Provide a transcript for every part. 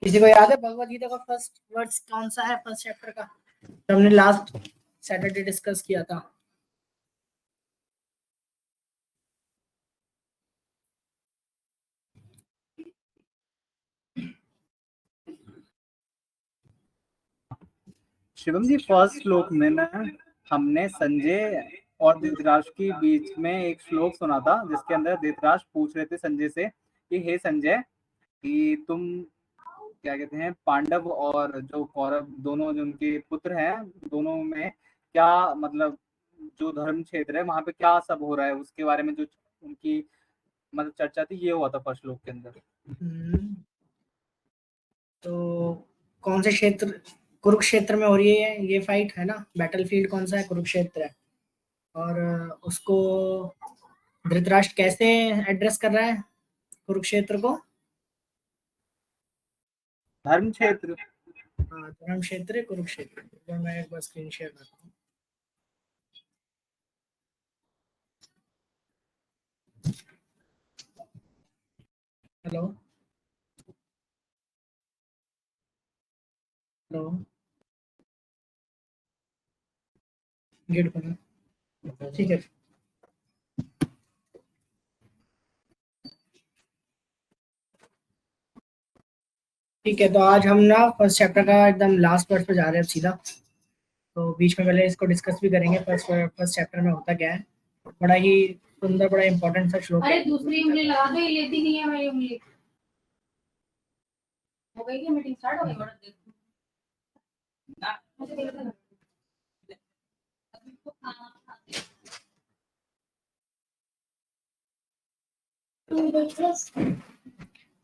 किसी को याद है भगवत गीता का फर्स्ट वर्ड्स कौन सा है फर्स्ट चैप्टर का? तो हमने लास्ट सैटरडे डिस्कस किया था। शिवम जी, फर्स्ट श्लोक में ना हमने संजय और धृतराष्ट्र के बीच में एक श्लोक सुना था, जिसके अंदर धृतराष्ट्र पूछ रहे थे संजय से कि हे संजय, कि तुम क्या कहते हैं, पांडव और जो कौरव दोनों जो उनके पुत्र हैं, दोनों में क्या मतलब जो धर्म क्षेत्र है वहां पे क्या सब हो रहा है, उसके बारे में जो उनकी मतलब चर्चा थी, ये हुआ था फर्स्ट श्लोक के अंदर। तो कौन से क्षेत्र? कुरुक्षेत्र में हो रही है ये फाइट, है ना? बैटलफील्ड कौन सा है? कुरुक्षेत्र है। और उसको धृतराष्ट्र कैसे एड्रेस कर रहा है कुरुक्षेत्र को? धर्म क्षेत्र। हाँ, धर्म क्षेत्र कुरुक्षेत्र। तो मैं एक बार स्क्रीन शेयर करता हूँ। हेलो हेलो, गेट खोलो। ठीक है, ठीक है। तो आज हम ना फर्स्ट चैप्टर का एकदम लास्ट वर्ड पे जा रहे हैं सीधा। तो बीच में पहले इसको डिस्कस भी करेंगे फर्स्ट चैप्टर में होता क्या है। बड़ा ही सुंदर, बड़ा इंपॉर्टेंट सा श्लोक है। अरे दूसरी उंगली लगा दो, ये लेती नहीं है मेरी उंगली। हो गई क्या मीटिंग स्टार्ट हो गई? बड़ा देखो ना, मुझे देखो।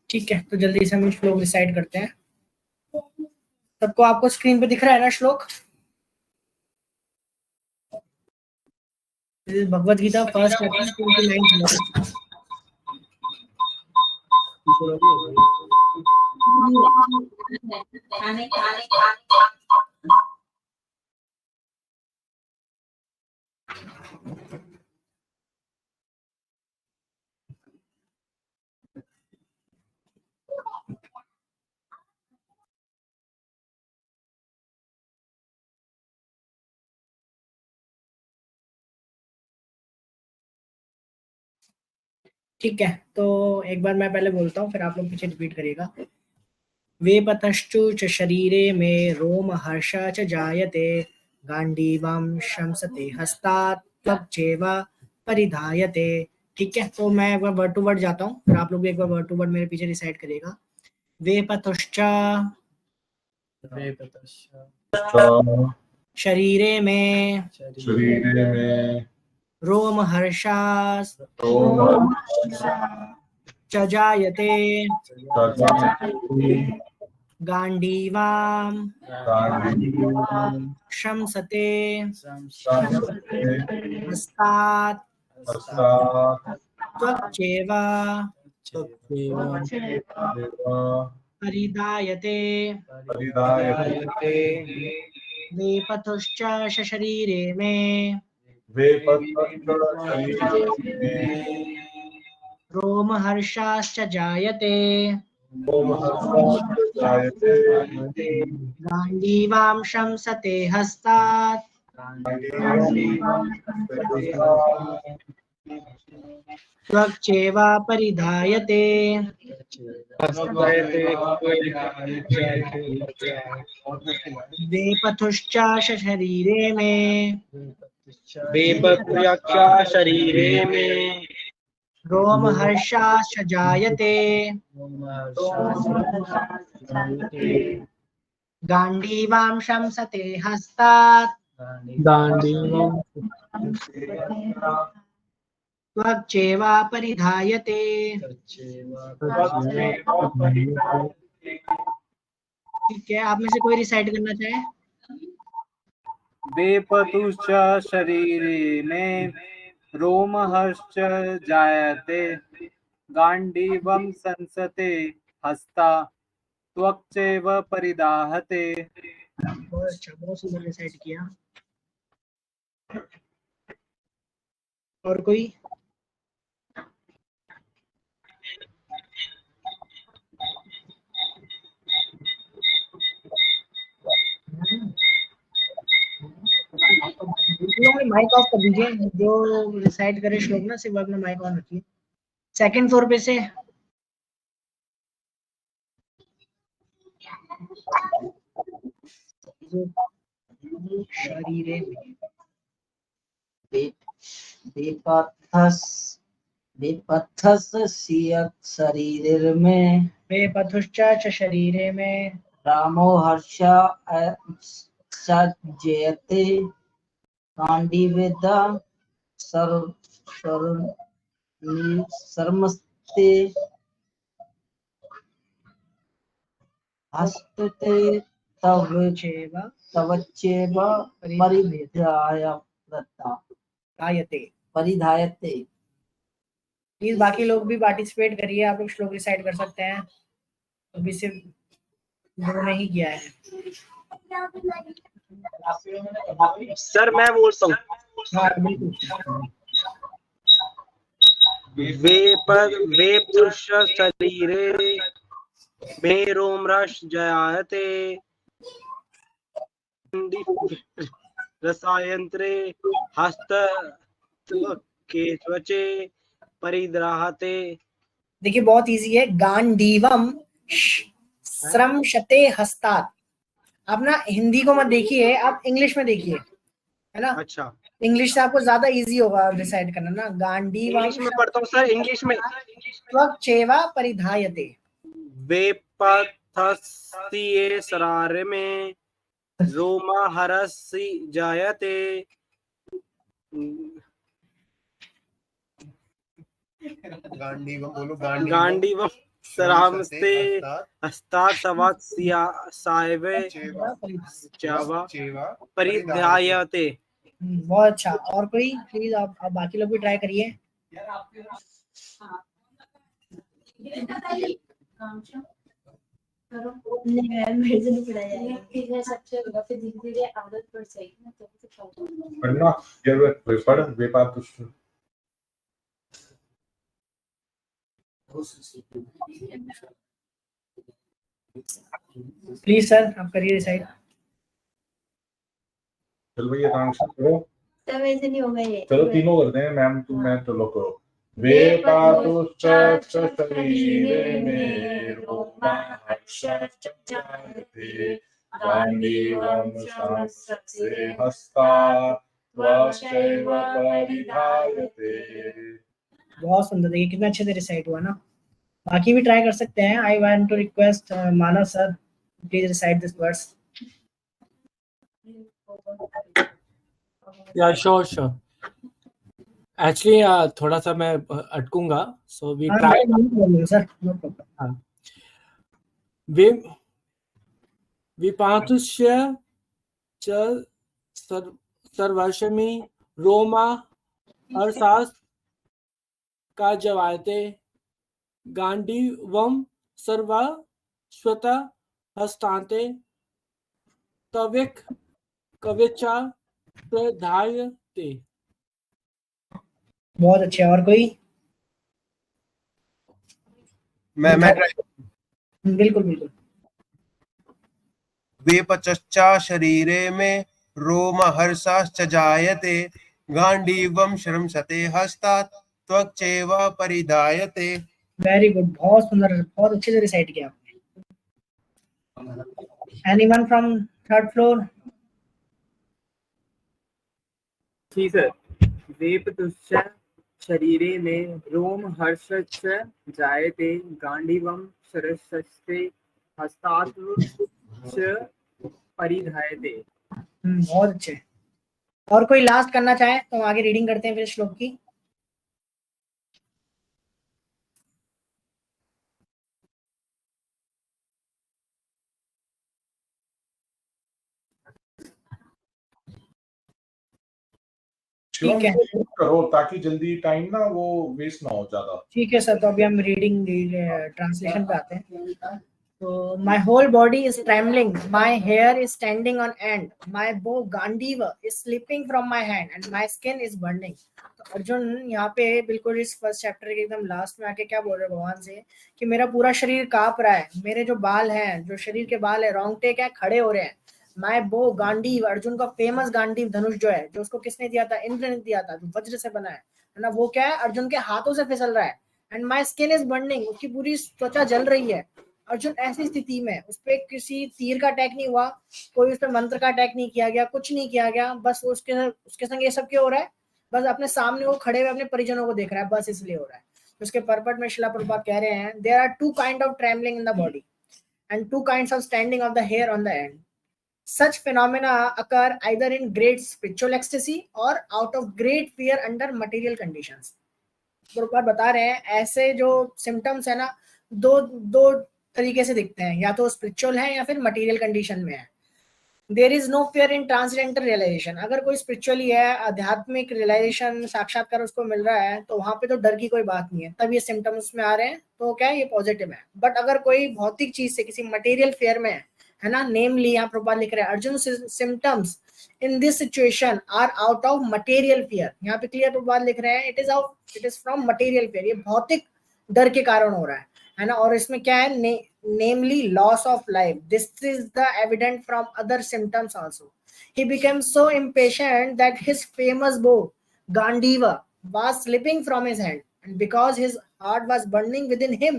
ठीक है, तो जल्दी से हम श्लोक डिसाइड करते हैं। सबको आपको स्क्रीन पे दिख रहा है ना श्लोक? भगवत गीता फर्स्ट चैप्टर 29 खाने ठीक है, तो एक बार मैं पहले बोलता हूँ, फिर आप लोग पीछे रिपीट करिएगा। वेपतश्चु च शरीरे में रोम हर्षा च जायते, गांडीवं शंसते हस्तात् त्वक्चैव परिधायते। ठीक है, तो मैं एक बार वर्ड टू वर्ड जाता हूँ, फिर आप लोग भी एक बार वर्ड टू वर्ड मेरे पीछे डिसाइड करिएगा। वेपतश्च शरीरे में रोम हर्षास् च जायते, गांडीवां शंसते हस्तात् त्वक्चैव परिधायते। वेपतुश्च शरीरे में रोम हर्षाश्च जायते, गांडीवां शंसते हस्तात् त्वक्चैव परिधायते। वेपथुश्च शरीरे में शरीरे में रोम हर्षाश्च जायते, गांडीवां शंसते हस्तात् त्वक्चैव परिधायते। ठीक है, आप में से कोई रिसाइट करना चाहे? वेपतुश्च शरीरे में रोमहर्ष जायते, गांडीवं संसते हस्ता त्वक्चैव परिदाहते। बहुत अच्छा, बहुत सुंदर रिसाइट किया। और कोई? लोग माइक ऑफ कर दीजिए, जो रिसाइट करे श्लोक ना सिर्फ अपना माइक ऑन रखिए। सेकंड फ्लोर पे से शरीरे में शरीर में वे पथुश्च शरीरे में रामो हर्ष जयते गांडीवेदा सर्मस्ते हस्तते चेव तवच्चेव परिधायते। प्लीज बाकी लोग भी पार्टिसिपेट करिए, आप लोग श्लोक रिसाइट कर सकते हैं, अभी सिर्फ गुरु ने ही किया है। सर मैं बोलता हूँ। हाँ बिल्कुल। वे पुरुष शरीरे में रोमरस जायते रसायंत्रे हस्त के त्वचे परिद्राहते। देखिए बहुत इजी है, गांडीवम श्रमशते हस्तात्। आप ना हिंदी को मत देखिए, आप इंग्लिश में देखिए, है ना। अच्छा इंग्लिश से आपको ज्यादा इजी होगा डिसाइड करना ना। गांडीवम इंग्लिश में पढ़ता हूँ सर, इंग्लिश में। त्वक्चेवा परिधायते। वे पथस्तिये सरारे में रोमा हरसि जायते गांडीवम बोलो, गांडीवम सरामस्ते हस्तात् सायवे चावा परिधायते। बहुत अच्छा। और कोई प्लीज आप बाकी लोग भी ट्राई करिए। नहीं यार, मेरे से नहीं पढ़ा जाएगा। फिर सबसे होगा, फिर धीरे धीरे आदत पड़ जाएगी ना, तब तो पढ़ना ये पढ़ वेपातुष्ट। प्लीज सर आप करिए डिसाइड। चलो भैया आकांक्षा करो, तब ऐसे नहीं होगा ये। चलो तीनों करते हैं, मैम तुम मैं चलो करो। वेपातुश्च शरीरे में रोमा हर्षश्च जायते गांडीवं श्रमशते हस्तात् त्वचैव परिधायते। बहुत सुंदर, देखिए कितना अच्छे से रिसाइट हुआ ना। बाकी भी ट्राई कर सकते हैं। I want to request Manav sir, please recite this words. Yeah sure actually थोड़ा सा मैं अटकूंगा, so we try. Sir no problem. विपातुष्य च सर्वशमी रोमा हर्षास का जवायते गांडीवम सर्वश्वत हस्तांते तविक कविचा प्रधायते। बहुत अच्छे। और कोई? मैं बिल्कुल बिल्कुल। वेपचश्चा शरीरे में रोम हर्षाश्च जायते गांडीवं श्रमशते हस्तात् त्वचैव परिधायते। वेरी गुड, बहुत सुंदर, बहुत अच्छे से रिसाइट किया आपने। Anyone from third floor? जी सर। वेपतुश्च शरीरे में रोम हर्षश्च जायते गांडीवं शरशस्ते हस्तात् च परिधायते। बहुत अच्छे। और कोई लास्ट करना चाहे तो आगे रीडिंग करते हैं फिर श्लोक की। ठीक है करो ताकि जल्दी टाइम ना वो वेस्ट ना हो ज्यादा। ठीक है सर, तो अभी हम रीडिंग ट्रांसलेशन पे आते हैं। तो my whole body is trembling, my hair is standing on end, my bow Gandiva is slipping from my hand and my skin is burning. तो अर्जुन यहाँ पे बिल्कुल इस फर्स्ट चैप्टर के एकदम लास्ट में आके क्या बोल रहे हैं भगवान से कि मेरा पूरा शरीर कांप रहा है, मेरे जो बाल हैं, जो शरीर के बाल है, रोंगटे क्या खड़े हो रहे हैं, माय बो गांडीव, अर्जुन का फेमस गांडीव धनुष जो है, जो उसको किसने दिया था, इंद्र ने दिया था, जो वज्र से बना है ना, वो क्या है, अर्जुन के हाथों से फिसल रहा है। And my skin is burning, उसकी पूरी त्वचा जल रही है। अर्जुन ऐसी स्थिति में, उस पर किसी तीर का अटैक नहीं हुआ, कोई उस पर मंत्र का अटैक नहीं किया गया, कुछ नहीं किया गया, बस उसके संग ये सब क्यों हो रहा है, बस अपने सामने वो खड़े हुए अपने परिजनों को देख रहा है, बस इसलिए हो रहा है। उसके परपट में शिला प्रभुपाद कह रहे हैं, there are two kind of trembling in the body and two kinds of standing of the hair on the end. Such phenomena occur either in great spiritual ecstasy or out of great fear under material conditions. Prabhupada बता रहे हैं ऐसे जो symptoms है ना, दो दो तरीके से दिखते हैं, या तो स्पिरिचुअल है या फिर मटेरियल कंडीशन में है। There is no fear in transcendental realisation, अगर कोई स्पिरिचुअली है, आध्यात्मिक रियलाइजेशन साक्षात्कार उसको मिल रहा है, तो वहां पे तो डर की कोई बात नहीं है, तब ये सिम्टम्स में आ रहे हैं, तो क्या है, ये पॉजिटिव है। बट अगर कोई भौतिक चीज से, किसी मटेरियल फेयर में है ना, नेमली यहाँ प्रभुपाद लिख रहे हैं, Arjuna symptoms in this situation are out of material fear, यहाँ पे क्लियर प्रभुपाद लिख रहे हैं, it is from material fear, ये भौतिक डर के कारण हो रहा है ना। और इसमें क्या है, namely loss of life. This is the evident from other symptoms also. He became so impatient that his famous bow Gandiva was slipping from his hand, and because his heart was burning within him,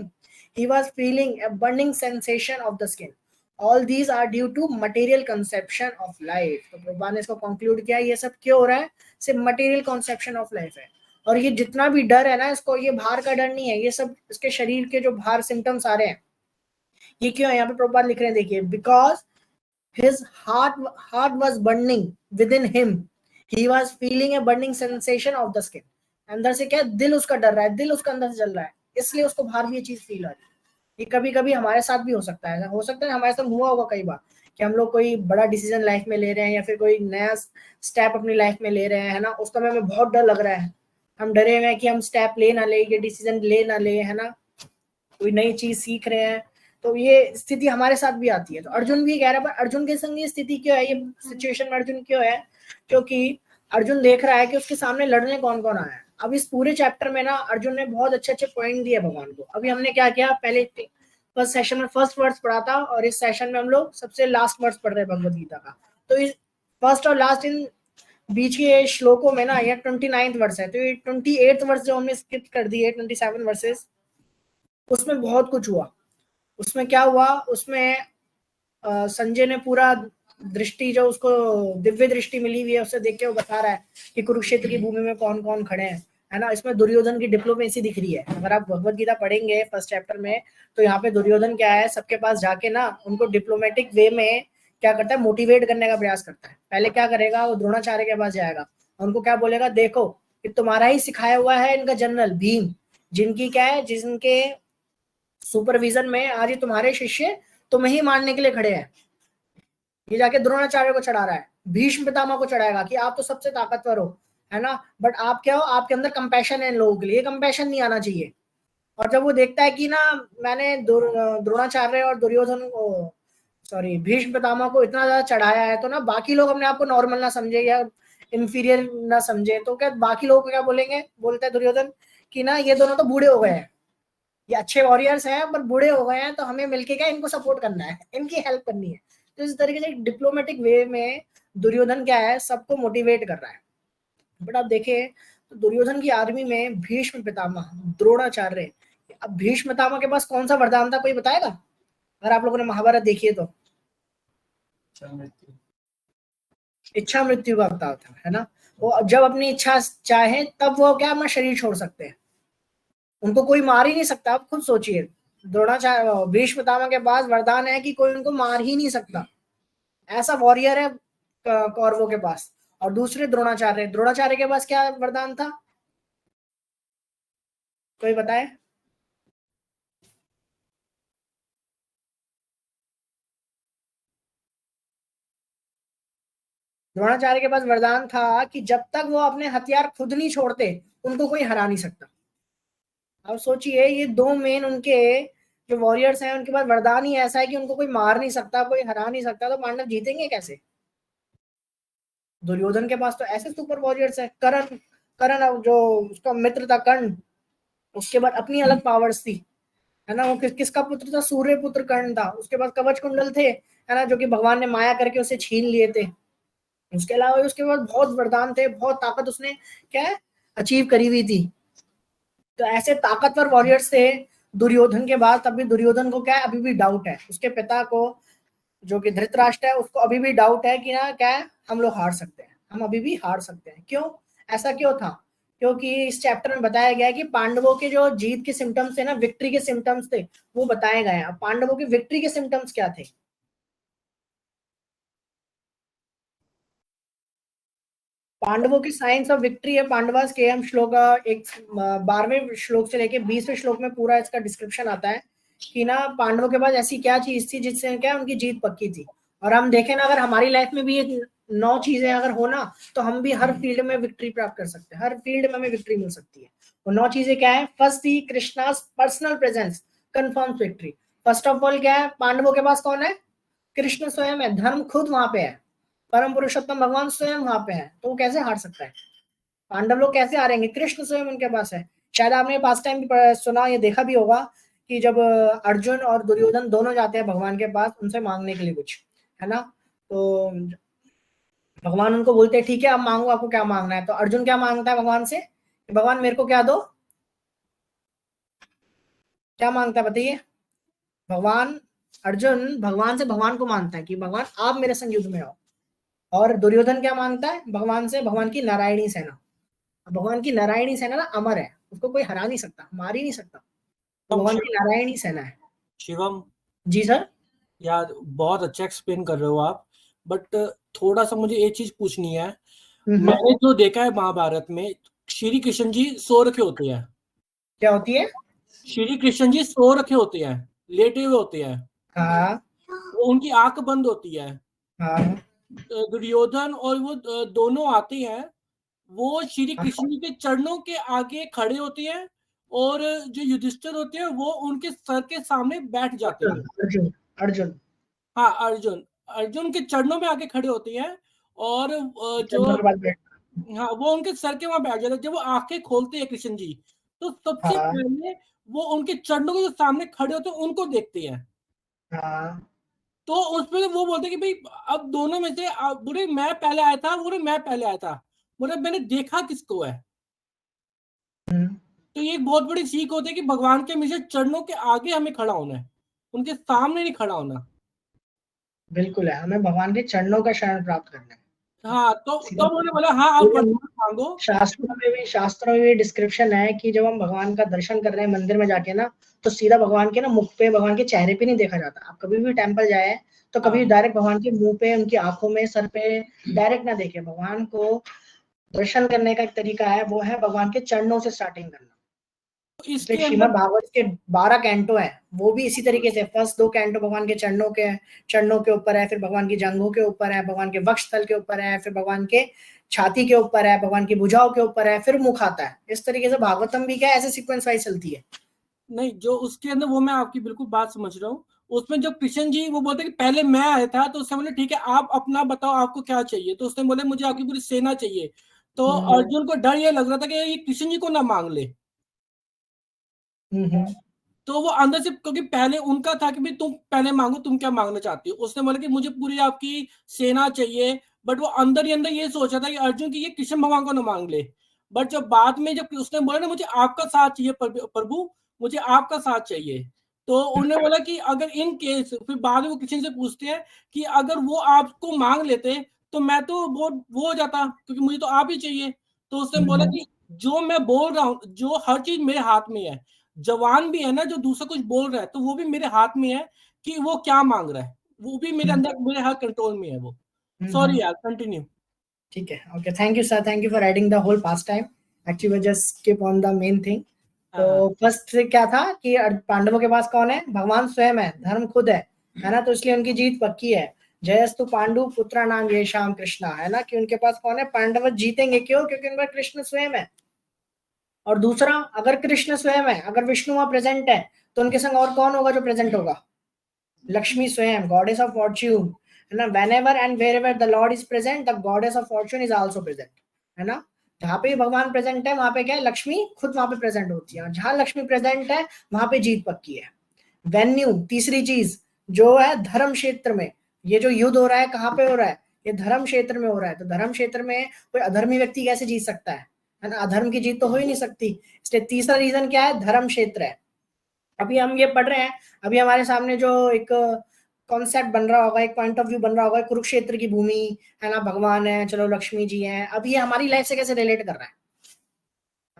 he was feeling a burning sensation of the skin. All these are due to material conception of life. तो प्रभुपाद ने इसको conclude किया, ये सब क्यों हो रहा है, सिर्फ material conception of life है। और ये जितना भी डर है ना, इसको, ये बाहर का डर नहीं है, ये सब इसके शरीर के जो बाहर सिम्टम्स आ रहे हैं, ये क्यों है, यहाँ पे प्रभुपाद लिख रहे हैं, देखिए, because his heart was burning with in him, he was feeling a burning sensation of the skin. अंदर से क्या, दिल उसका डर रहा है, दिल उसका अंदर से जल रहा है, इसलिए उसको बाहर भी ये चीज फील आ रही है। ये कभी कभी हमारे साथ भी हो सकता है, हमारे साथ हुआ होगा कई बार, कि हम लोग कोई बड़ा डिसीजन लाइफ में ले रहे हैं, या फिर कोई नया स्टेप अपनी लाइफ में ले रहे हैं, है ना, उस समय में बहुत डर लग रहा है, हम डरे हुए हैं कि हम स्टेप ले ना ले, ये डिसीजन ले ना ले, है ना, कोई नई चीज सीख रहे हैं, तो ये स्थिति हमारे साथ भी आती है। तो अर्जुन भी कह रहा है, पर अर्जुन के संग ये स्थिति क्यों है, ये सिचुएशन में अर्जुन क्यों है, क्योंकि अर्जुन देख रहा है कि उसके सामने लड़ने कौन कौन आया है। अब इस पूरे चैप्टर में ना अर्जुन ने बहुत अच्छे अच्छे पॉइंट दिए भगवान को। अभी हमने क्या किया, पहले फर्स्ट सेशन में फर्स्ट वर्ड्स पढ़ा था, और इस सेशन में हम लोग सबसे लास्ट वर्ड्स पढ़ रहे हैं भगवद गीता का। तो इस फर्स्ट और लास्ट इन बीच के श्लोकों में ना, ये 29th वर्स है, तो ये 28th वर्स जो हमने स्किप कर दिए, 27 वर्सेस, उसमें बहुत कुछ हुआ। उसमें क्या हुआ, उसमें संजय ने पूरा दृष्टि, जो उसको दिव्य दृष्टि मिली हुई है, उससे देख के वो बता रहा है कि कुरुक्षेत्र की भूमि में कौन कौन खड़े हैं, है ना। इसमें दुर्योधन की डिप्लोमेसी दिख रही है। अगर आप भगवद गीता पढ़ेंगे फर्स्ट चैप्टर में, तो यहाँ पे दुर्योधन क्या है, सबके पास जाके ना उनको डिप्लोमेटिक वे में क्या करता है, मोटिवेट करने का प्रयास करता है। पहले क्या करेगा, वो द्रोणाचार्य के पास जाएगा, उनको क्या बोलेगा, देखो कि तुम्हारा ही सिखाया हुआ है इनका जनरल भीम, जिनकी क्या है, जिनके सुपरविजन में आज ये तुम्हारे शिष्य तुम्हें ही मारने के लिए खड़े हैं। ये जाके द्रोणाचार्य को चढ़ा रहा है, भीष्म पितामह को चढ़ाएगा कि आप तो सबसे ताकतवर हो, है ना, बट आप क्या हो, आपके अंदर कंपैशन है इन लोगों के लिए, कंपैशन नहीं आना चाहिए। और जब वो देखता है कि ना मैंने द्रोणाचार्य और दुर्योधन को, सॉरी, भीष्म पितामह को इतना ज्यादा चढ़ाया है, तो ना बाकी लोग अपने आप को नॉर्मल ना समझे या इंफीरियर ना समझे, तो क्या बाकी लोग क्या बोलेंगे, बोलता है दुर्योधन कि ना ये दोनों तो बूढ़े हो गए हैं, ये अच्छे वॉरियर्स हैं पर बूढ़े हो गए हैं, तो हमें मिलके क्या इनको सपोर्ट करना है, इनकी हेल्प करनी है। तो इस तरीके से डिप्लोमेटिक वे में दुर्योधन क्या है, सबको मोटिवेट कर रहा है। बट आप देखें तो दुर्योधन की आर्मी में भीष्म पितामह, द्रोणाचार्य, अब भीष्म पितामह के पास कौन सा वरदान था, कोई बताएगा? अगर आप लोगों ने महाभारत देखी है तो इच्छा मृत्यु का अवतार था, है ना। वो जब अपनी इच्छा चाहे तब वो क्या अपना शरीर छोड़ सकते हैं, उनको कोई मार ही नहीं सकता। आप खुद सोचिए, द्रोणाचार्य, भीष्म पितामह के पास वरदान है कि कोई उनको मार ही नहीं सकता, ऐसा वॉरियर है कौरवों के पास। और दूसरे द्रोणाचार्य के पास क्या वरदान था, कोई बताए? द्रोणाचार्य के पास वरदान था कि जब तक वो अपने हथियार खुद नहीं छोड़ते, उनको कोई हरा नहीं सकता। अब सोचिए, ये दो मेन उनके जो वॉरियर्स हैं, उनके पास वरदान ही ऐसा है कि उनको कोई मार नहीं सकता, कोई हरा नहीं सकता, तो पांडव जीतेंगे कैसे? दुर्योधन के पास तो ऐसे सुपर वॉरियर्स है, कर्ण जो उसका मित्र था कर्ण, उसके बाद अपनी अलग पावर्स थी, है ना। वो किसका पुत्र था? सूर्य पुत्र कर्ण था। उसके पास कवच कुंडल थे, है ना, जो कि भगवान ने माया करके उसे छीन लिए थे। उसके अलावा उसके पास बहुत वरदान थे, बहुत ताकत उसने क्या है अचीव करी हुई थी। तो ऐसे ताकतवर वॉरियर्स थे दुर्योधन के बाद। तब भी दुर्योधन को क्या है, अभी भी डाउट है। उसके पिता को, जो कि धृतराष्ट्र है, उसको अभी भी डाउट है कि ना क्या है, हम लोग हार सकते हैं, हम अभी भी हार सकते हैं। क्यों? ऐसा क्यों था? क्योंकि इस चैप्टर में बताया गया है कि पांडवों के जो जीत के सिम्टम्स थे ना, विक्ट्री के सिम्टम्स थे, वो बताए गए हैं। अब पांडवों के विक्ट्री के सिम्टम्स क्या थे? पांडवों की साइंस ऑफ विक्ट्री है पांडवास के। हम श्लोक 12वें श्लोक से लेके 20वें श्लोक में पूरा इसका डिस्क्रिप्शन आता है कि ना पांडवों के पास ऐसी क्या चीज थी जिससे क्या उनकी जीत पक्की थी। और हम देखें ना, अगर हमारी लाइफ में भी ये 9 चीजें अगर हो ना, तो हम भी हर फील्ड में विक्ट्री प्राप्त कर सकते हैं, हर फील्ड में हमें विक्ट्री मिल सकती है। वो 9 चीजें क्या है? फर्स्ट थी Krishna's personal presence confirms victory. First of all क्या है? पांडवों के पास कौन है? कृष्ण स्वयं है, धर्म खुद वहां पे है, परम पुरुषोत्तम भगवान स्वयं वहां पे है। तो वो कैसे हार सकता है? पांडव लोग कैसे हारेंगे? कृष्ण स्वयं उनके पास है। शायद आपने पास टाइम भी सुना, ये देखा भी होगा कि जब अर्जुन और दुर्योधन दोनों जाते हैं भगवान के पास उनसे मांगने के लिए कुछ, है ना, तो भगवान उनको बोलते हैं ठीक है अब मांगो, आपको क्या मांगना है। तो अर्जुन क्या मांगता है भगवान से? भगवान मेरे को क्या दो? क्या मांगता है बताइए? भगवान अर्जुन भगवान से भगवान को मांगता है कि भगवान आप मेरे संग युद्ध में आओ। और दुर्योधन क्या मांगता है भगवान से? भगवान की नारायणी सेना। भगवान की नारायणी सेना ना अमर है, उसको कोई हरा नहीं सकता, मार ही नहीं सकता। तो भगवान की नारायणी सेना है। शिवम, जी सर। यार बहुत अच्छा एक्सप्लेन कर रहे हो आप, बट थोड़ा सा मुझे एक चीज पूछनी है। मैंने जो देखा है महाभारत में, श्री कृष्ण जी सो रखे होते हैं। क्या होती है? श्री कृष्ण जी सो रखे होते हैं, लेटे हुए होते हैं। हाँ वो उनकी आंख बंद होती है। हाँ दुर्योधन और वो दोनों आते हैं। वो श्री कृष्ण जी के चरणों के आगे खड़े होते हैं, और जो युधिष्ठिर होते हैं वो उनके सर के सामने बैठ जाते हैं। अर्जुन अर्जुन हाँ, अर्जुन अर्जुन के चरणों में आके खड़े होते हैं, और जो चंद्र के बाद बैठ। हाँ वो उनके सर के वहां बैठ जाते हैं। जब वो आंखें खोलते हैं कृष्ण जी, तो सबसे हाँ पहले वो उनके चरणों के जो सामने खड़े होते हैं उनको देखते हैं। हाँ तो उसमें वो बोलते हैं कि भाई अब दोनों में से बोले मैं पहले आया था, बोले मैं पहले आया था, बोले मैंने देखा किसको है। तो ये एक बहुत बड़ी सीख होती है कि भगवान के हमेशा चरणों के आगे हमें खड़ा होना है, उनके सामने नहीं खड़ा होना। बिल्कुल है, हमें भगवान के चरणों का शरण प्राप्त करना है। हाँ, तो सीधा उन्होंने बोला हाँ आप मांगो। शास्त्रों में भी डिस्क्रिप्शन है कि जब हम भगवान का दर्शन कर रहे हैं मंदिर में जाके ना, तो सीधा भगवान के ना मुख पे, भगवान के चेहरे पे नहीं देखा जाता। आप कभी भी टेम्पल जाए तो कभी डायरेक्ट भगवान के मुंह पे, उनकी आंखों में, सर पे डायरेक्ट ना देखे। भगवान को दर्शन करने का एक तरीका है, वो है भगवान के चरणों से स्टार्टिंग करना। इसके श्रीमद् अंदर भागवत के 12 कैंटो है, वो भी इसी तरीके से। फर्स्ट 2 कैंटो भगवान के चरणों के ऊपर है, फिर भगवान की जांघों के ऊपर है, भगवान के वक्ष स्थल के ऊपर है, फिर भगवान के छाती के ऊपर है, भगवान की भुजाओं के ऊपर है, फिर मुख आता है। इस तरीके से भागवतम भी क्या है, ऐसे सीक्वेंस वाइज चलती है। नहीं, जो उसके अंदर वो मैं आपकी बिल्कुल बात समझ रहा हूँ। उसमें जब कृष्ण जी वो बोलते कि पहले मैं आया था, तो उसने बोले ठीक है आप अपना बताओ आपको क्या चाहिए। तो उसने बोले मुझे आपकी पूरी सेना चाहिए। तो अर्जुन को डर ये लग रहा था कि ये कृष्ण जी को ना मांग ले। तो वो अंदर से, क्योंकि पहले उनका था कि भाई तुम पहले मांगो, तुम क्या मांगना चाहती हो। उसने बोला कि मुझे पूरी आपकी सेना चाहिए। बट वो अंदर ही अंदर ये सोचा था कि अर्जुन की ये कृष्ण भगवान को ना मांग ले। बट जब बाद में जब उसने बोला ना मुझे आपका साथ चाहिए प्रभु, मुझे आपका साथ चाहिए, तो उन्होंने बोला कि अगर इन केस, फिर बाद में वो कृष्ण से पूछते हैं कि अगर वो आपको मांग लेते तो मैं तो वो हो जाता, क्योंकि मुझे तो आप ही चाहिए। तो उसने बोला कि जो मैं बोल रहा हूँ, जो हर चीज मेरे हाथ में है, जवान भी है ना जो दूसरा कुछ बोल रहा है, तो वो भी मेरे हाथ में है कि वो क्या मांग रहा है, वो भी मेरे अंदर, मेरे हाथ कंट्रोल में है वो। सॉरी यार, कंटिन्यू। ठीक है, okay, thank you sir, thank you for adding the whole pastime. Actually we just skip on the main thing. तो फर्स्ट से क्या था कि पांडवों के पास कौन है? भगवान स्वयं है, धर्म खुद है ना, तो इसलिए उनकी जीत पक्की है। जयस्तु पांडु पुत्रा नाम ये शाम कृष्णा, है ना, कि उनके पास कौन है? पांडव जीतेंगे। क्यों? क्योंकि उनका कृष्ण स्वयं है। और दूसरा, अगर कृष्ण स्वयं है, अगर विष्णु वहां प्रेजेंट है, तो उनके संग और कौन होगा जो प्रेजेंट होगा? लक्ष्मी स्वयं, गॉडेस ऑफ फॉर्च्यून, है ना। whenever and wherever the lord is present, the goddess of fortune is also present, है ना। जहाँ पे भगवान प्रेजेंट है वहां पे क्या है? लक्ष्मी खुद वहां पे प्रेजेंट होती है। और जहां लक्ष्मी प्रेजेंट है वहां पे जीत पक्की है। वेन्यू, तीसरी चीज जो है धर्म क्षेत्र में, ये जो युद्ध हो रहा है कहाँ पे हो रहा है, ये धर्म क्षेत्र में हो रहा है। तो धर्म क्षेत्र में कोई अधर्मी व्यक्ति कैसे जीत सकता है ना, अधर्म की जीत तो हो ही नहीं सकती। इसलिए तीसरा रीजन क्या है, धर्म क्षेत्र है। अभी हम ये पढ़ रहे हैं, अभी हमारे सामने जो एक कॉन्सेप्ट बन रहा होगा, एक पॉइंट ऑफ व्यू बन रहा होगा, कुरुक्षेत्र की भूमि है ना, भगवान है, चलो लक्ष्मी जी हैं, अब ये हमारी लाइफ से कैसे रिलेट कर रहा है।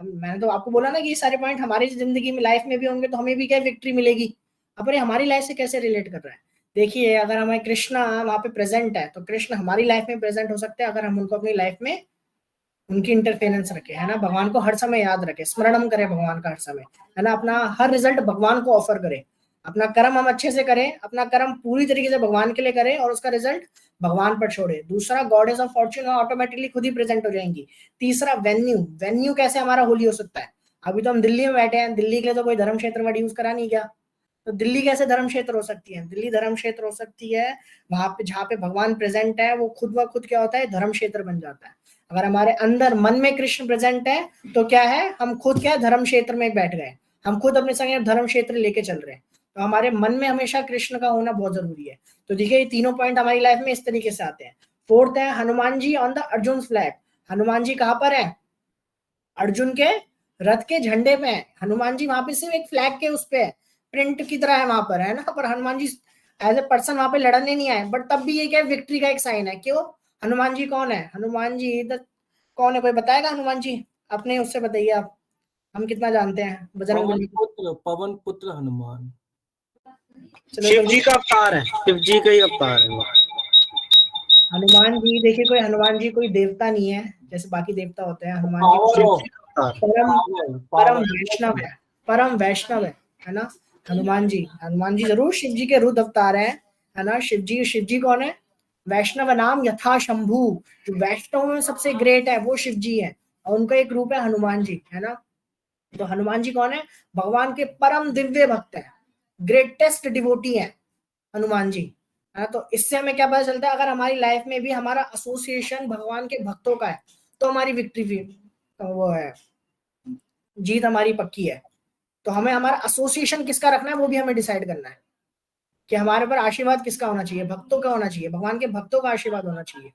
मैंने तो आपको बोला ना कि ये सारे पॉइंट हमारी जिंदगी में लाइफ में भी होंगे तो हमें भी क्या विक्ट्री मिलेगी। अब ये हमारी लाइफ से कैसे रिलेट कर रहा है। देखिए अगर हमें कृष्णा वहां पे प्रेजेंट है तो कृष्ण हमारी लाइफ में प्रेजेंट हो सकते हैं अगर हम उनको अपनी लाइफ में उनकी इंटरफेरेंस रखे, है ना, भगवान को हर समय याद रखे, स्मरणम करें भगवान का हर समय, है ना, अपना हर रिजल्ट भगवान को ऑफर करें, अपना कर्म हम अच्छे से करें, अपना कर्म पूरी तरीके से भगवान के लिए करें और उसका रिजल्ट भगवान पर छोड़े। दूसरा गॉडेस ऑफ फॉर्च्यून ऑटोमेटिकली खुद ही प्रेजेंट हो जाएंगी। तीसरा वेन्यू, वेन्यू कैसे हमारा होली हो सकता है। अभी तो हम दिल्ली में बैठे हैं, दिल्ली के लिए तो कोई धर्म क्षेत्र वर्ड यूज करा नहीं गया, तो दिल्ली कैसे धर्म क्षेत्र हो सकती है। दिल्ली धर्म क्षेत्र हो सकती है वहां पे जहाँ पे भगवान प्रेजेंट है, वो खुद व खुद क्या होता है, धर्म क्षेत्र बन जाता है। अगर हमारे अंदर मन में कृष्ण प्रेजेंट है तो क्या है, हम खुद क्या धर्म क्षेत्र में बैठ गए, हम खुद अपने संग धर्म क्षेत्र लेके चल रहे हैं। तो हमारे मन में हमेशा कृष्ण का होना बहुत जरूरी है। तो देखिए ये तीनों पॉइंट हमारी लाइफ में इस तरीके से आते हैं। फोर्थ है Hanuman ji on the Arjun flag. Hanuman ji कहाँ पर है, अर्जुन के रथ के झंडे पे है। हनुमान जी वहां पे सिर्फ एक फ्लैग के उस पे प्रिंट की तरह है वहां पर, है ना, पर Hanuman ji as a person वहां पे लड़ने नहीं आए, बट तब भी ये क्या विक्ट्री का एक साइन है। क्यों, हनुमान जी कौन है, हनुमान जी कौन है, कोई बताएगा हनुमान जी, अपने उससे बताइए आप, हम कितना जानते हैं बजरंग पवन पुत्र हनुमान शिव जी का अवतार है, शिव जी का ही अवतार है। हनुमान जी देखिए, कोई हनुमान जी कोई देवता नहीं है जैसे बाकी देवता होते हैं। हनुमान जी परम वैष्णव है, परम वैष्णव है ना। हनुमान जी जरूर शिव जी के रुद्र अवतार है ना। शिव जी कौन है, वैष्णव नाम यथा शंभु, जो वैष्णव में सबसे ग्रेट है वो शिव जी है और उनका एक रूप है हनुमान जी, है ना। तो हनुमान जी कौन है, भगवान के परम दिव्य भक्त है, ग्रेटेस्ट डिवोटी है हनुमान जी, है ना। तो इससे हमें क्या पता चलता है, अगर हमारी लाइफ में भी हमारा एसोसिएशन भगवान के भक्तों का है तो हमारी विक्ट्री वो है, जीत हमारी पक्की है। तो हमें हमारा एसोसिएशन किसका रखना है वो भी हमें डिसाइड करना है कि हमारे पर आशीर्वाद किसका होना चाहिए, भक्तों का होना चाहिए, भगवान के भक्तों का आशीर्वाद होना चाहिए।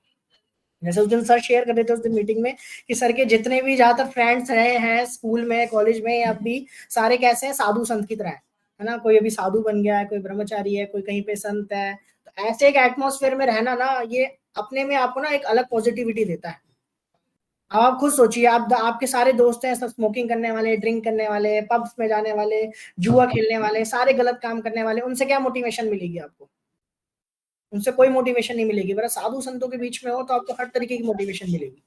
जैसे उस दिन सर शेयर कर रहे थे उस दिन मीटिंग में कि सर के जितने भी ज्यादातर फ्रेंड्स रहे हैं स्कूल में कॉलेज में या भी, सारे कैसे हैं, साधु संत की तरह है ना। कोई अभी साधु बन गया है, कोई ब्रह्मचारी है, कोई कहीं पे संत है। तो ऐसे एक एटमॉस्फेयर में रहना ना, ये अपने में आपको ना एक अलग पॉजिटिविटी देता है। अब आप खुद सोचिए, आपके सारे दोस्त हैं सब स्मोकिंग करने वाले, ड्रिंक करने वाले, पब्स में जाने वाले, जुआ खेलने वाले, सारे गलत काम करने वाले, उनसे क्या मोटिवेशन मिलेगी आपको, उनसे कोई मोटिवेशन नहीं मिलेगी। बड़ा साधु संतों के बीच में हो तो आपको हर तरीके की मोटिवेशन मिलेगी।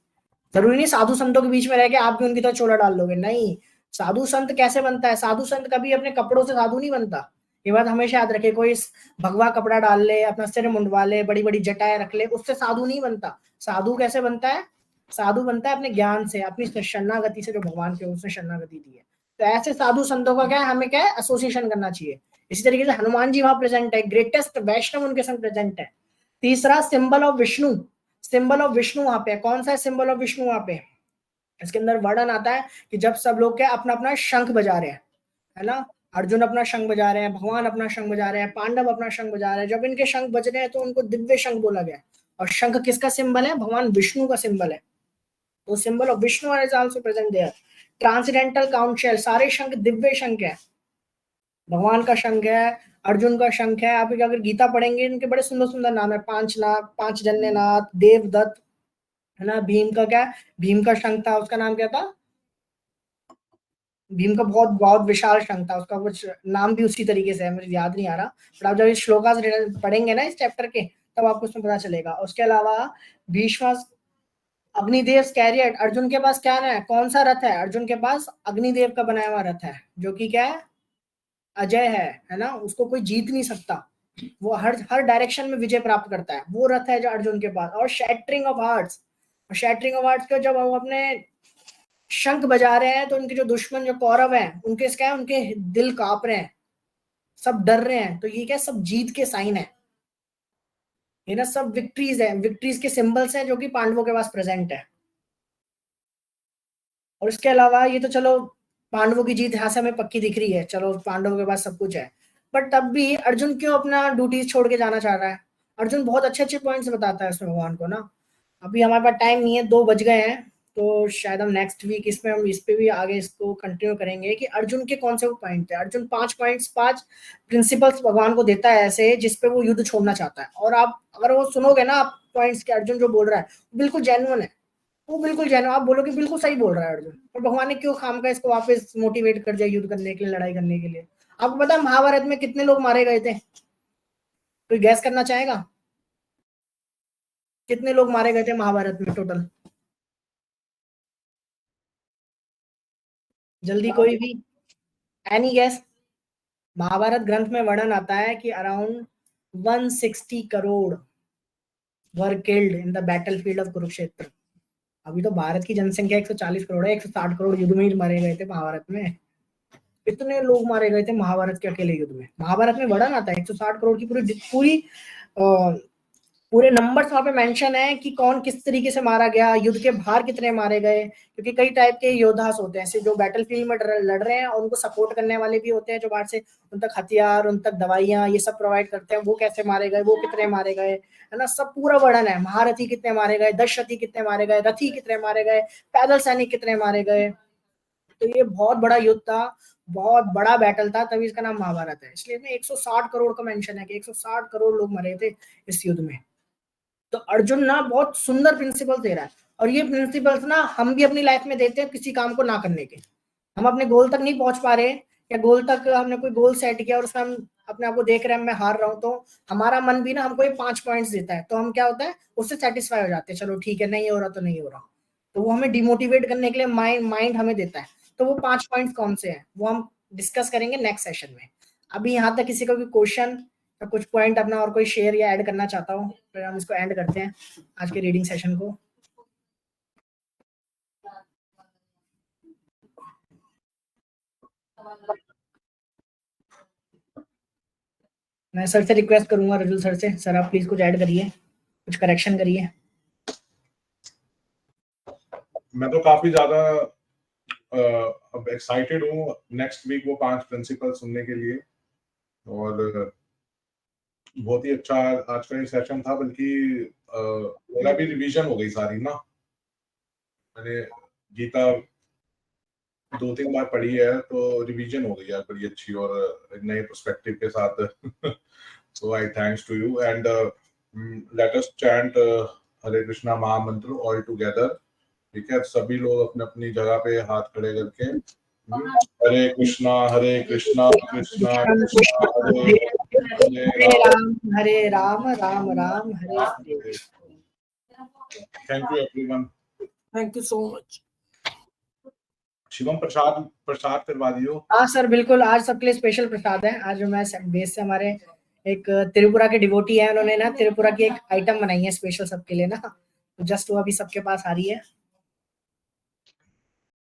जरूरी नहीं साधु संतों के बीच में रह के आप भी उनकी तरह चोला डाल लोगे, नहीं। साधु संत कैसे बनता है, साधु संत कभी अपने कपड़ों से साधु नहीं बनता, ये बात हमेशा याद रखे। कोई भगवा कपड़ा डाल ले, अपना सिर मुंडवा ले, बड़ी बड़ी जटाएं रख ले, उससे साधु नहीं बनता। साधु कैसे बनता है, साधु बनता है अपने ज्ञान से, अपनी शरणागति से, जो भगवान के उसने शरणागति दी है। तो ऐसे साधु संतों का क्या है, हमें क्या है, एसोसिएशन करना चाहिए। इसी तरीके से हनुमान जी वहां प्रेजेंट है, ग्रेटेस्ट वैष्णव उनके संग प्रेजेंट है। तीसरा symbol of Vishnu, symbol of Vishnu वहां पे कौन सा है, सिंबल ऑफ विष्णु वहां पे, इसके अंदर वर्णन आता है कि जब सब लोग क्या अपना अपना शंख बजा रहे हैं, है ना, अर्जुन अपना शंख बजा रहे हैं, भगवान अपना शंख बजा रहे हैं, पांडव अपना शंख बजा रहे हैं। जब इनके शंख बज रहे हैं तो उनको दिव्य शंख बोला गया। और शंख किसका सिंबल है, भगवान विष्णु का सिंबल है। तो symbol of Vishnu is also present there. Transcendental council, सारे शंख दिव्य शंख है, भगवान का शंख है, अर्जुन का शंख है। आप अगर गीता पढ़ेंगे इनके बड़े सुंदर सुंदर नाम है, पांच जन्यनाथ, देवदत्त, है ना। भीम का क्या, भीम का शंख था, उसका नाम क्या था, भीम का बहुत बहुत विशाल शंख था, उसका कुछ नाम भी उसी तरीके से है, मुझे याद नहीं आ रहा। पर आप जब इस श्लोका पढ़ेंगे ना इस चैप्टर के, तब आपको उसमें पता चलेगा। उसके अलावा भीष्म, अग्निदेव कैरियर, अर्जुन के पास क्या है, कौन सा रथ है, अर्जुन के पास अग्निदेव का बनाया हुआ रथ है, जो कि क्या है, अजय है ना, उसको कोई जीत नहीं सकता, वो हर डायरेक्शन में विजय प्राप्त करता है, वो रथ है जो अर्जुन के पास। और shattering of hearts, shattering of hearts का जब वो अपने शंख बजा रहे हैं तो उनके जो दुश्मन जो कौरव हैं उनके क्या है, उनके दिल कांप रहे हैं, सब डर रहे हैं। तो ये क्या, सब जीत के साइन है, ये ना सब विक्ट्रीज है, विक्ट्रीज के सिंबल्स हैं जो कि पांडवों के पास प्रेजेंट है। और इसके अलावा ये तो चलो पांडवों की जीत यहाँ से हमें पक्की दिख रही है, चलो पांडवों के पास सब कुछ है। बट तब भी अर्जुन क्यों अपना ड्यूटीज छोड़ के जाना चाह रहा है? अर्जुन बहुत अच्छे अच्छे पॉइंट्स बताता है उसमें भगवान को ना। अभी हमारे पास टाइम नहीं है, 2 बज गए हैं, तो शायद हम नेक्स्ट वीक इसमें हम इस पे भी आगे इसको कंटिन्यू करेंगे कि अर्जुन के कौन से वो पॉइंट थे। अर्जुन 5 पॉइंट्स 5 प्रिंसिपल्स भगवान को देता है ऐसे, जिसपे वो युद्ध छोड़ना चाहता है। और आप अगर वो सुनोगे ना आप पॉइंट्स के अर्जुन जो बोल रहा है बिल्कुल जेन्युइन है, वो बिल्कुल जेन्युइन, आप बोलोगे बिल्कुल सही बोल रहा है अर्जुन। और भगवान ने क्यों खाम का इसको वापस मोटिवेट कर दिया युद्ध करने के लिए, लड़ाई करने के लिए? आपको पता है महाभारत में कितने लोग मारे गए थे? कोई गैस करना चाहेगा कितने लोग मारे गए थे महाभारत में टोटल? जल्दी कोई भी, एनी गैस? महाभारत ग्रंथ में वर्णन आता है कि around 160 crore were killed in the battlefield of Kurukshetra. अभी तो भारत की जनसंख्या 140 करोड़ है, 160 करोड़ युद्ध में ही मारे गए थे महाभारत में। इतने लोग मारे गए थे महाभारत के अकेले युद्ध में। महाभारत में वर्णन आता है 160 करोड़ की पूरी पूरे नंबर्स वहां पे मेंशन है कि कौन किस तरीके से मारा गया, युद्ध के बाहर कितने मारे गए, क्योंकि कई टाइप के योद्धा होते हैं जो बैटलफील्ड में लड़ रहे हैं और उनको सपोर्ट करने वाले भी होते हैं जो बाहर से उन तक हथियार, उन तक दवाइयां ये सब प्रोवाइड करते हैं। वो कैसे मारे गए, वो कितने मारे गए, है ना, सब पूरा वर्णन है। महारथी कितने मारे गए, दशरथी कितने मारे गए, रथी कितने मारे गए, पैदल सैनिक कितने मारे गए। तो ये बहुत बड़ा युद्ध था, बहुत बड़ा बैटल था, तभी इसका नाम महाभारत है। इसलिए 160 करोड़ का मेंशन है कि 160 करोड़ लोग मरे थे इस युद्ध में। तो अर्जुन ना बहुत सुंदर प्रिंसिपल दे रहा है, और ये प्रिंसिपल्स ना हम भी अपनी लाइफ में देते हैं किसी काम को ना करने के। हम अपने गोल तक नहीं पहुंच पा रहे, या गोल तक हमने कोई गोल सेट किया और उसमें हम अपने आप को देख रहे हैं मैं हार रहा हूं, तो हमारा मन भी ना हमको ये 5 पॉइंट्स देता है, तो हम क्या होता है उससे सेटिस्फाई हो जाते हैं, चलो ठीक है नहीं हो रहा तो नहीं हो रहा। तो वो हमें डिमोटिवेट करने के लिए माइंड हमें देता है। तो वो 5 पॉइंट्स कौन से हैं वो हम डिस्कस करेंगे नेक्स्ट सेशन में। अभी यहाँ तक किसी का भी क्वेश्चन या कुछ पॉइंट अपना और कोई शेयर या ऐड करना चाहता हूँ, फिर हम इसको एंड करते हैं आज के रीडिंग सेशन को। मैं सर से रिक्वेस्ट करूंगा, रजुल सर से, सर आप प्लीज कुछ ऐड करिए, कुछ करेक्शन करिए। मैं तो काफी ज्यादा अब एक्साइटेड हूँ नेक्स्ट वीक वो 5 प्रिंसिपल सुनने के लिए। और बहुत ही अच्छा आज का ये सेशन था, बल्कि मेरा भी रिवीजन हो गई सारी ना। मैंने गीता 2-3 बार पढ़ी है तो रिवीजन हो गई है बड़ी अच्छी और नए पर्सपेक्टिव के साथ। So I thanks to you and let us chant हरे कृष्णा महामंत्र all together। ठीक है, सभी लोग अपने अपनी जगह पे हाथ खड़े करके Hare Krishna Krishna Krishna Hare Ram Ram Ram Hare Hare. Thank you everyone, thank you so much. Shivam प्रसाद करवा दियो। हाँ सर बिल्कुल, आज सबके लिए स्पेशल प्रसाद है। आज मैं बेस से हमारे एक त्रिपुरा के डिवोटी है, उन्होंने ना त्रिपुरा की एक आइटम बनाई है स्पेशल सबके लिए ना, तो जस्ट वो अभी सबके पास आ रही है।